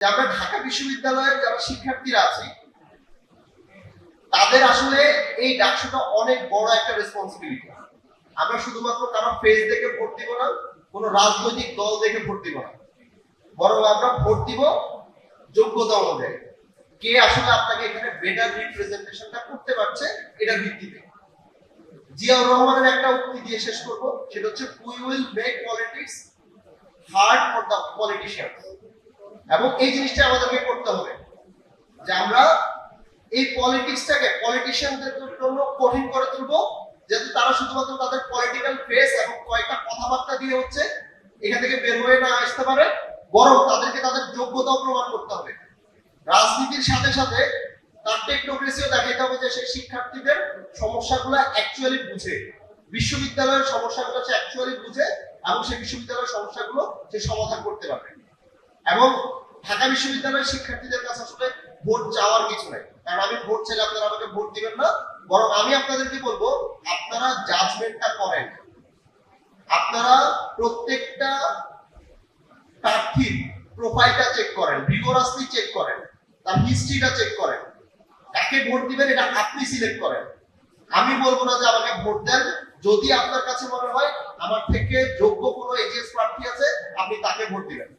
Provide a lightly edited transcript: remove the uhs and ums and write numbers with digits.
যে আমরা ঢাকা বিশ্ববিদ্যালয়ের যারা শিক্ষার্থীরা আছি তাদের আসলে এই ডাকসুটা অনেক বড় একটা রেসপন্সিবিলিটি। আমরা শুধুমাত্র কারো ফেস দেখে ভোট দিব না, কোনো রাজনৈতিক দল দেখে ভোট দিব না, বরং আমরা ভোট দিব যোগ্যতা অনুযায়ী। কে আসলে আপনাকে এখানে বেটার রিপ্রেজেন্টেশনটা করতে পারছে এটার ভিত্তিতে। জিয়াউর রহমানের একটা উক্তি দিয়ে শেষ করব, সেটা হচ্ছে we will make politics hard for the politicians. এবং এই জিনিসটা আমাদেরকে করতে হবে যে আমরা এই পলিটিক্সটাকে পলিটিশিয়ানদের জন্য কঠিন করে তুলবো, যাতে তারা শুধুমাত্র তাদের পলিটিক্যাল ফেস এবং কয়েকটা কথাবার্তা দিয়ে হচ্ছে এখান থেকে বের হয়ে না আসতে পারে, বরং তাদেরকে তাদের যোগ্যতাও প্রমাণ করতে হবে। রাজনীতির সাথে সাথে তার টেকনোক্রেসিও দেখাতে হবে যে সেই শিক্ষার্থীদের সমস্যাগুলো অ্যাকচুয়ালি বুঝে, বিশ্ববিদ্যালয়ের সমস্যাগুলো সে অ্যাকচুয়ালি বুঝে এবং সেই বিশ্ববিদ্যালয়ের সমস্যাগুলো সে সমাধান করতে পারবে। এবং ঢাকা বিশ্ববিদ্যালয়ের শিক্ষার্থীদের কাছে আসলে ভোট চাওয়ার কিছু নাই, কারণ আমি ভোট চাইলে আপনারা আমাকে ভোট দিবেন না, বরং আমি আপনাদেরকে বলবো আপনারা জাজমেন্টটা করেন। আপনারা প্রত্যেকটা প্রার্থীর প্রোফাইলটা চেক করেন, রিগোরাসলি চেক করেন, তার হিস্ট্রিটা চেক করেন, কাকে ভোট দিবেন এটা আপনি সিলেক্ট করেন। আমি বলবো না যে আমাকে ভোট দেন, যদি আপনার কাছে মনে হয় আমার থেকে যোগ্য কোনো এজিএস প্রার্থী আছে আপনি তাকে ভোট দিবেন।